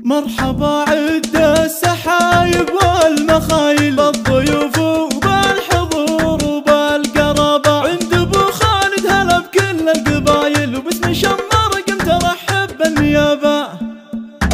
مرحبا عد السحايب والمخايل بالضيوف وبالحضور وبالقرابة عند ابو خالد هلا بكل القبايل وباسم شمر قمت ارحب بالنيابة.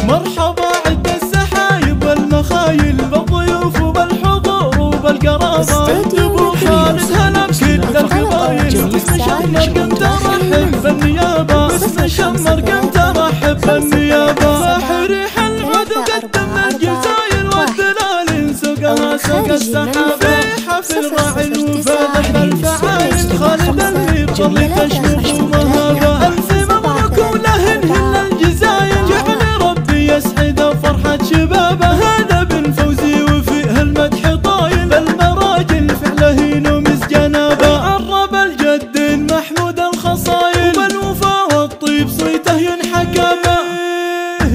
مرحبا عد السحايب والمخايل بالضيوف وبالحضور وبالقرابة عند ابو خالد هلا بكل القبايل وباسم شمر قمت ارحب بالنيابة. باسم شمر قمت ارحب بالنيابة. ريح العود وقدم الجزايل والدلال سوقها سوق السحاب في حفل راعي الوفا ذهب الفعايل خالد اللي بطل تشوف ومهابة. ألف مبروك ولهن الجزايل جعل ربي يسعد فرحة شبابه. هذا بن فوزي وفيه المدح طايل المراجل فعله نومس جنابه. عرب الجد محمود الخصايل والوفا والطيب صيته ينحكى به.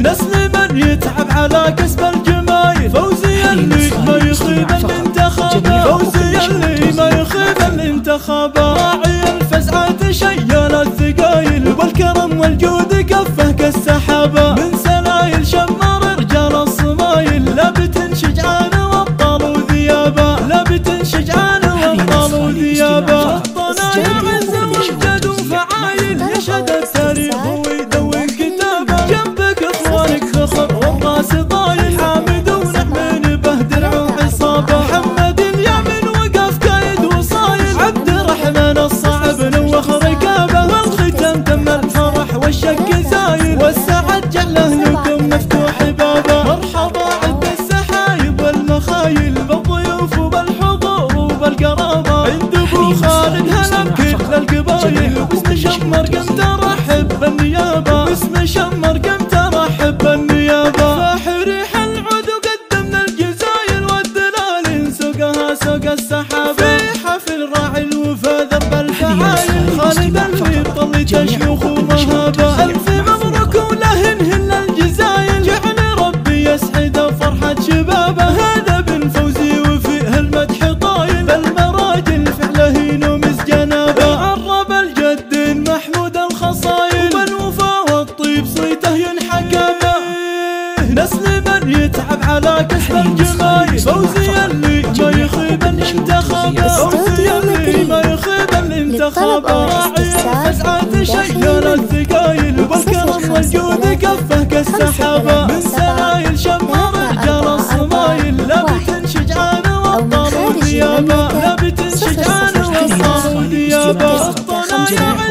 نسل من يتعب على كسب الجمايل فوزي اللي ما يخيب الانتخاب. فوزي اللي ما يخيب الانتخاب. راعي الفزعات شيال الثقايل والكرم والجود كفه كالسحابة. من سلايل شمر رجال الصمايل لابت شجعان وابطال وذيابة. لابت شجعان وابطال وذيابة. الطنايا عز ممجد وفعايل يشهد التاريخ ويدون كتابه. جنبك اخوانك فخر والراس طايل حامد ونعمين به درع وعصابه. محمد اليمن وقف كايد وصايل عبد الرحمن الصعب نوخ ركابه. والختم تم الفرح والشك زايل والسعد جعله لكم مفتوح بابه. مرحبا عد السحايب والمخايل بالضيوف وبالحضور وبالقرابه عند ابو خالد هلا بكل القبايل وباسم شمر قمت ارحب بالنيابه. باسم شمر قمت ارحب بالنيابه. فاح ريح العود وقدمنا الجزايل والدلال سوقها سوق السحاب في حفل راعي الوفا ذرب الفعايل خالد اللي بطل تشيوخ ومهابه. الف مبروك ولهن الجزايل جعل ربي يسعد فرحة شبابه. هذا بن فوزي وفيه المدح طايل المراجل فعله نومس جنابه. عرب الجد محمود الخصايل والوفا والطيب صيته ينحكى به. نسل من يتعب على كسب الجمايل فوزي اللي ما يخيب الانتخاب. فوزي اللي ما يخيب الانتخاب. راعي الفزعات شيال الثقايل والكرم والجود كفه كالسحابة. من سلايل شمر رجال الصمايل لابت شجعان وابطال وذيابة. لابت شجعان وابطال وذيابة. الطنايا